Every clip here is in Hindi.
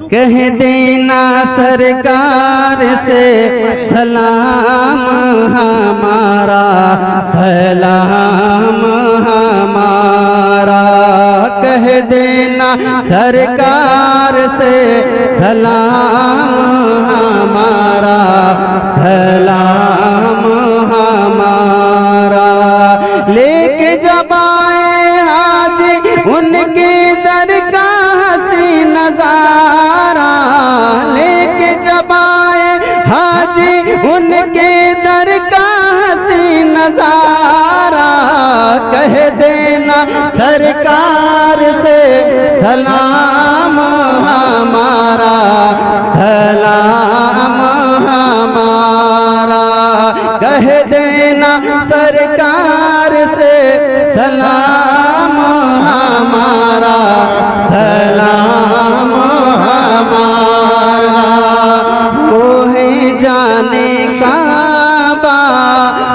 कह देना सरकार से सलाम हमारा, सलाम हमारा। कह देना सरकार से सलाम हमारा, सलाम हमारा। लेके जब आए हाजी उनके दर का हंसी नजारा, लेके जब आए हाजी उनके दर का हंसी नजारा। कह देना सरकार से सलाम हमारा, सलाम हमारा। कह देना सरकार से सलाम हमारा, सलाम हमारा। वो है जाने काबा,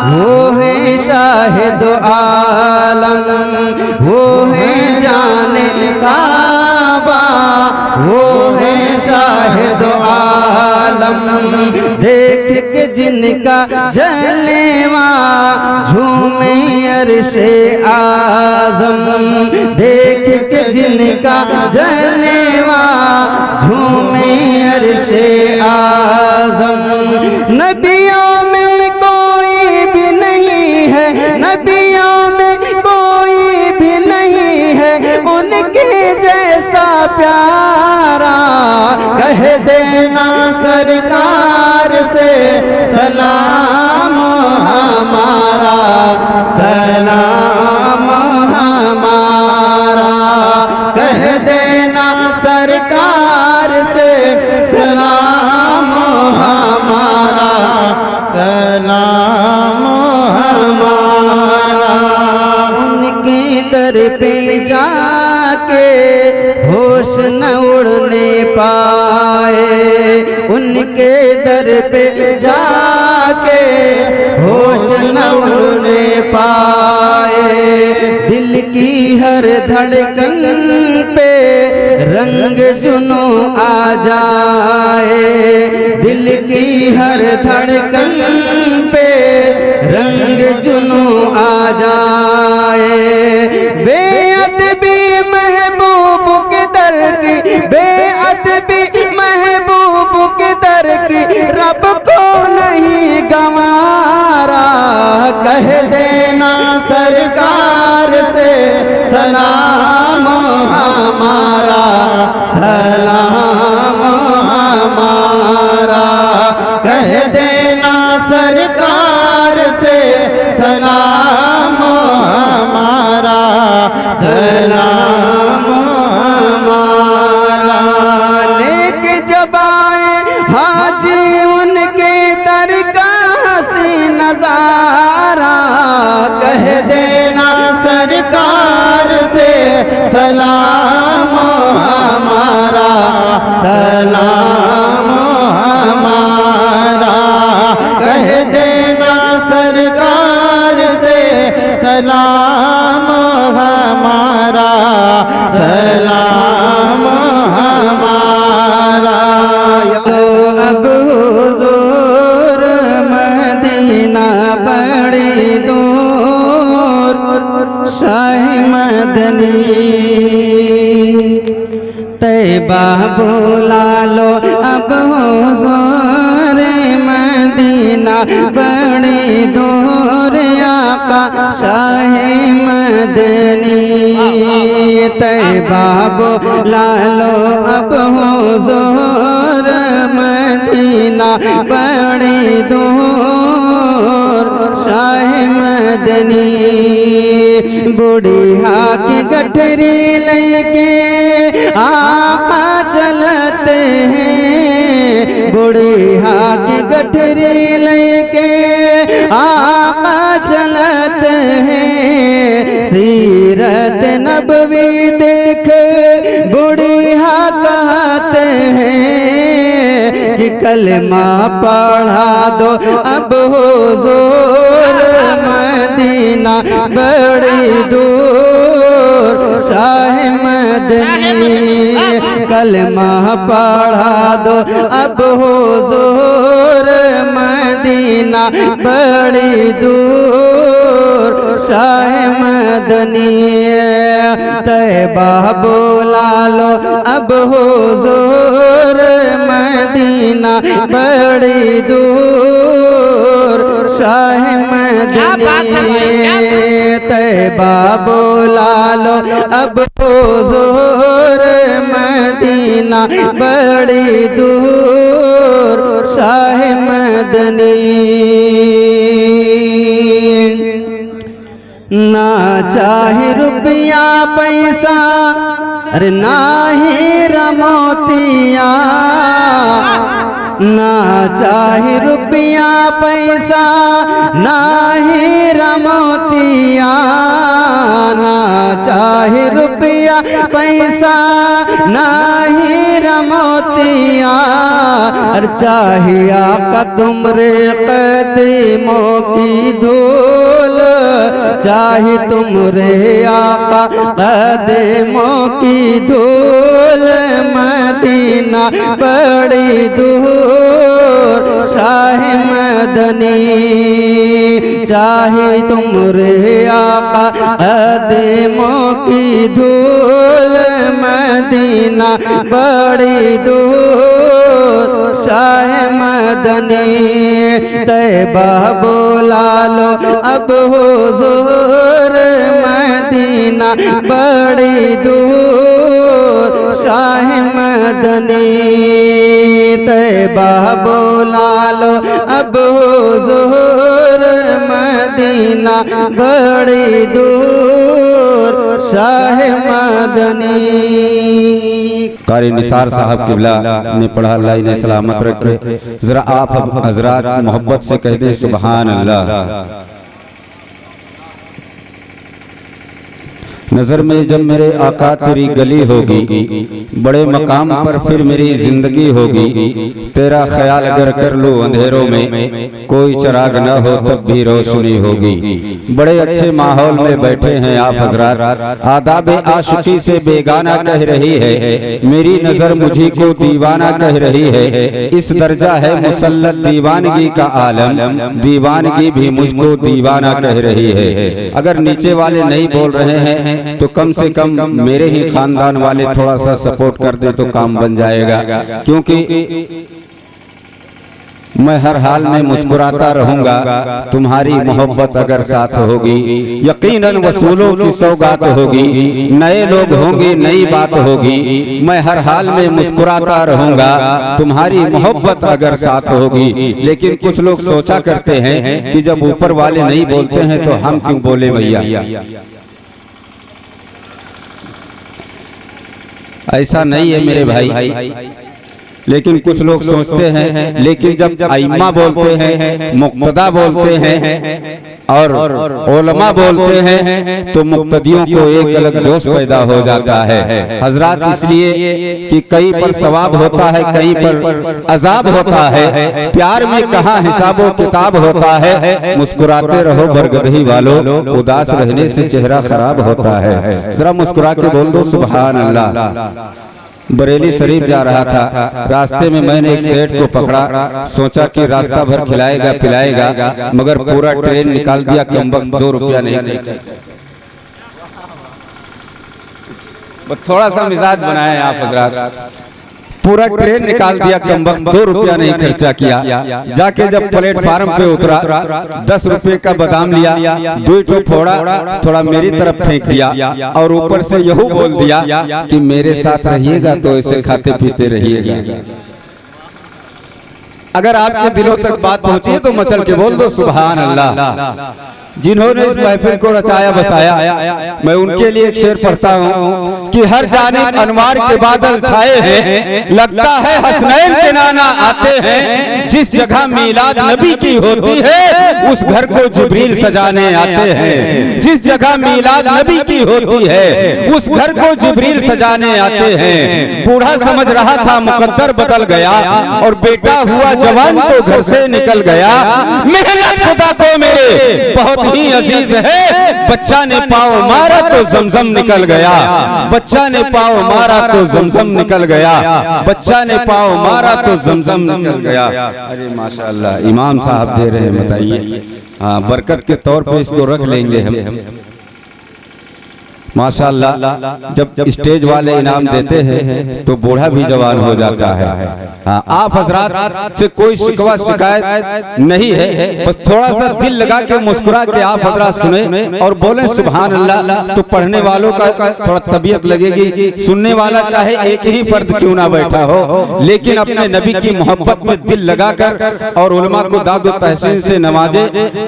वो है शाहिद आलम, वो है जाने काबा, वो है शाहिद आलम। देख के जिनका जलवा झूमे अर्शे आज़म, देख के जिनका जलवा झूमे अर्शे आज़म। नबियों में कोई भी नहीं है, नबियों में कोई भी नहीं है उनके जैसा प्यारा। कह देना सरकार से सलाम हमारा, सलाम हमारा। कह देना सरकार से सलाम हमारा, सलाम हमारा। उनके दर पे जाके होश न उड़ने पाए, उनके दर पे जाके होश न उड़ने पाए। दिल की हर धड़कन पे रंग जुनू आ जाए, दिल की हर धड़कन पे रंग जुनू आ जाए। बेअदबी महबूब के दर की, बेअदबी महबूब के दर की रब को नहीं गंवारा। कह देना सरकार से सलाम हमारा, सलाम हमारा। कह देना सरकार से सलाम हमारा, सलाम हमारा। लेके जब आए हाजी उनके दर का हंसी नजारा। कह देना सरकार से सलाम हमारा, सलाम हमारा। कह देना सरकार से सलाम हमारा, सलाम हमारा। अब हुजूर मदीना बड़ी दूर, शाह मदनी तैबा बुला लो। अब हुजूर मदीना बड़ी दूर, आका शाह मदनी तैबा बुला लो। अब हुजूर मदीना बड़ी दूर, शाह मदनी। बुढ़िया की गठरी लेके आका चलते हैं, बुढ़िया की गठरी लेके आका चलते हैं। सीरत नबवी देख बुढ़िया कहते हैं कि कलमा पढ़ा दो। अब हुजूर मदीना बड़ी दूर, शाह मदनी कलमा पढ़ा दो अब हुजूर मदीना बड़ी दूर शाह मदनी तैबा बुला लो अब हुजूर मदीना बड़ी दूर शाह मदनी तैबा बुला लो अब हुजूर मदीना बड़ी दूर शाह मदनी ना चाहे रुपया पैसा अरे ना हीरा मोतिया ना चाहे रुपया पैसा ना हीरा मोतिया ना चाहे रुपया पैसा ना हीरा मोतिया और चाहिए आका तुमरे कदमों की धूल चाहे तुमरे आका कदमों की धूल मदीना बड़ी दूर शाह मदनी चाहे तुमरे आका कदमों की धूल मदीना बड़ी दूर शाह मदनी तैबा बुला लो अब हुजूर मदीना बड़ी दूर शाह मदनी तैबा बुला लो अब हुजूर मदीना बड़ी दूर शाह मदनी। कारी निसार साहब किबला ने पढ़ा अल्लाह इन्हें सलामत रखे। जरा आप हजरात मोहब्बत से कह दें सुभान अल्लाह। नजर में जब मेरे आका तेरी गली होगी बड़े मकाम पर फिर मेरी जिंदगी होगी तेरा ख्याल अगर कर लो अंधेरों में कोई चिराग न हो तब भी रोशनी होगी। बड़े अच्छे माहौल में बैठे हैं आप हजरात आदाब आशिकी से बेगाना कह रही है मेरी नजर मुझी को दीवाना कह रही है। इस दर्जा है मुसल्लत दीवानगी का आलम दीवानगी भी मुझको दीवाना कह रही है। अगर नीचे वाले नहीं बोल रहे हैं तो कम से कम मेरे ही खानदान वाले थोड़ा सा सपोर्ट कर दे तो काम बन जाएगा क्योंकि मैं हर हाल में मुस्कुराता रहूंगा तुम्हारी मोहब्बत अगर साथ होगी यकीनन वसूलों की सौगात होगी नए लोग होंगे नई बात होगी मैं हर हाल में मुस्कुराता रहूंगा तुम्हारी मोहब्बत अगर साथ होगी। लेकिन कुछ लोग सोचा करते हैं कि जब ऊपर वाले नहीं बोलते हैं तो हम क्यों बोले भैया। ऐसा नहीं है मेरे भाई लेकिन कुछ लोग सोचते हैं लेकिन जब आइम्मा बोलते हैं मुक्तदा बोलते हैं और उलमा बोलते हैं तो मुक्तदियों को एक अलग जोश पैदा हो जाता है हजरात। इसलिए कि कहीं पर सवाब होता है कहीं पर अजाब होता है। प्यार में कहाँ हिसाबो किताब होता है। मुस्कुराते रहो बरगदही वालों उदास रहने से चेहरा खराब होता है। जरा मुस्कुरा के बोल दो सुभान अल्लाह। बरेली शरीफ जा रहा था रास्ते में मैंने एक सेठ को पकड़ा सोचा कि रास्ता भर खिलाएगा पिलाएगा मगर पूरा ट्रेन निकाल दिया कमबख्त 2 रुपया नहीं। थोड़ा सा मिजाज बनाए आप हजरात पूरा ट्रेन निकाल दिया कमबख्त 2 रुपया नहीं खर्चा किया। जाके जब प्लेटफार्म पे उतरा 10 रुपए का बादाम लिया 2 ठो फोड़ा थोड़ा मेरी तरफ फेंक दिया और ऊपर से यही बोल दिया कि मेरे साथ रहिएगा तो ऐसे खाते पीते रहिएगा। अगर आपके दिलों तक बात पहुंची है तो मचल के बोल दो सुभान अल्लाह। जिन्होंने इस महफिल को रचाया बसाया मैं उनके लिए एक शेर पढ़ता हूँ कि हर जानिब अनवार के बादल छाए हैं लगता है हसनैन के नाना आते हैं जिस जगह मीलाद नबी की होती है उस घर को जिब्रील सजाने आते हैं। जिस जगह मीलाद नबी की होती है उस घर को जिब्रील सजाने आते हैं। बूढ़ा समझ रहा था मुकद्दर बदल गया और बेटा हुआ जवान तो घर से निकल गया। मेहनत खुदा को मेरे बहुत ही अजीज है। बच्चा ने पाँव मारा तो जमजम निकल गया। बच्चा ने पाँव मारा तो जमजम निकल गया। बच्चा ने पाँव मारा तो जमजम निकल गया। अरे माशाअल्लाह, इमाम साहब दे रहे हैं, बताइए। हाँ, बरकत के तौर पे इसको रख लेंगे हम। माशाअल्लाह, जब स्टेज वाले इनाम देते हैं तो बूढ़ा भी जवान हो जाता है। हाँ, आप हजरात से कोई शिकवा शिकायत नहीं है, बस थोड़ा सा दिल लगा के मुस्कुरा के आप हजरात सुने और बोले सुभान अल्लाह, तो पढ़ने वालों का थोड़ा तबीयत लगेगी। सुनने वाला चाहे एक ही फर्द क्यों ना बैठा हो, लेकिन अपने नबी की मोहब्बत में दिल लगाकर और उलमा को दाद तहसीन से नवाजे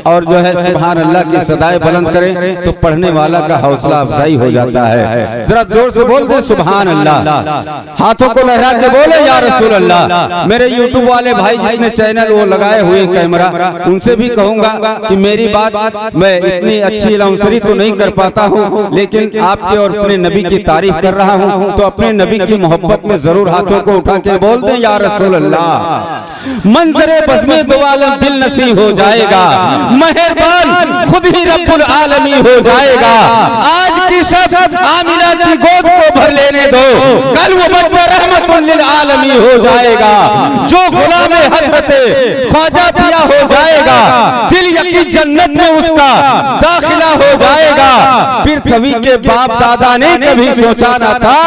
और जो है सुभान अल्लाह की सदाएं बुलंद करें तो पढ़ने वाला का हौसला अफजाई हो जाता है। जरा जोर से बोल दे सुभान अल्लाह। हाथों को लहरा के बोले या रसूल अल्लाह। मेरे यूट्यूब वाले भाई जितने चैनल वो लगाए हुए कैमरा, उनसे भी कहूंगा कि मेरी बात मैं इतनी अच्छी लाउंसरी तो नहीं कर पाता हूँ, लेकिन आपके और अपने नबी की तारीफ कर रहा हूँ, तो अपने नबी की मोहब्बत में जरूर हाथों को उठा के बोल दे या रसूल अल्लाह। मंजरे बज़्मे दो आलम दिल नसी हो जाएगा, मेहरबान खुद ही रब्बुल आलमी हो जाएगा। आज की शब आमिना की गोद को भर लेने दो, कल वो बच्चा रहमतुल लिल आलमी हो जाएगा। जो गुलाम हजरत ख्वाजा पिया हो जाएगा, दिल यकीन जन्नत में उसका दाखिला हो जाएगा। पृथ्वी के बाप दादा ने कभी सोचा ना था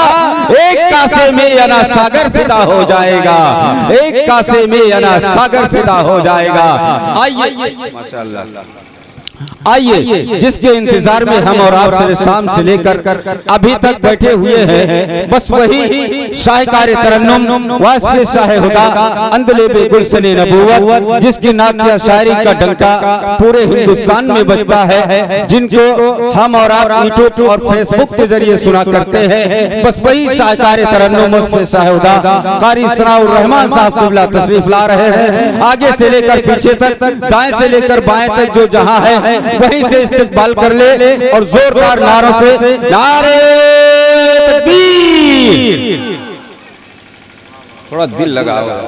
एक कासे में अना सागर फिदा हो जाएगा, एक कासे में अना सागर फिदा हो जाएगा। आइए माशाअल्लाह, आइए जिसके इंतजार में हम और आप शाम से लेकर अभी तक बैठे हुए हैं, बस वही शाहकार तरन्नुम वास्ते शाह हुदा अंदले बे गुलशने नबूवत, जिसकी नातिया शायरी का डंका पूरे हिंदुस्तान में बजता है, जिनको हम और आप यूट्यूब और फेसबुक के जरिए सुना करते हैं। बस वही शाहकार तरन्नुम वास्ते शाह हुदा कारी सनाउर रहमान साहब क़िबला तशरीफ ला रहे हैं। आगे से लेकर पीछे तक, दाएं से लेकर बाएं तक जो जहां है वहीं से इस्तेक़बाल कर ले और जोरदार नारों से नारे तकबीर। थोड़ा दिल लगाओ,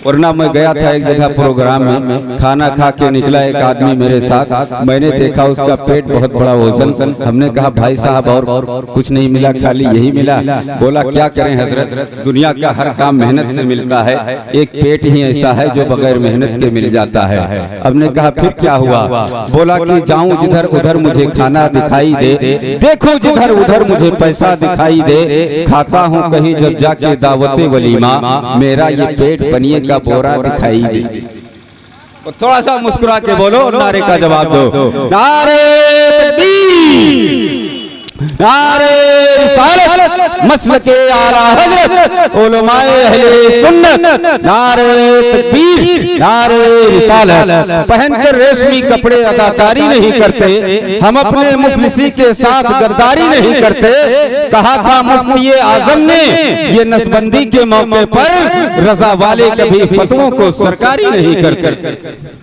वरना मैं गया था एक जगह प्रोग्राम में, खाना खा के निकला एक आदमी मेरे साथ, मैंने देखा उसका पेट बहुत बड़ा वजन। हमने कहा भाई साहब और कुछ नहीं मिला, खाली यही मिला? बोला क्या करें हजरत, दुनिया का हर काम मेहनत से मिलता है, एक पेट ही ऐसा है जो बगैर मेहनत के मिल जाता है। हमने कहा फिर क्या हुआ? बोला कि जाऊं जिधर उधर मुझे खाना दिखाई दे, देखो जिधर उधर मुझे पैसा दिखाई दे, खाता हूँ कहीं जब जाके दावते वलीमा, मेरा ये पेट बनिए का बोरा दिखाई दे। तो थोड़ा सा मुस्कुरा के बोलो और नारे का जवाब दो। नारे तकबीर, नारे रिसालत, मसलके आला हजरत, उलमाए अहले सुन्नत, नारे तकबीर, नारे रिसालत। पहनकर रेशमी कपड़े अदाकारी नहीं करते, हम अपने मुफलिसी के साथ गद्दारी नहीं करते। कहा था मुफ्ती आजम ने ये नसबंदी के मौके पर, रजा वाले कभी फतवों को सरकारी नहीं करते।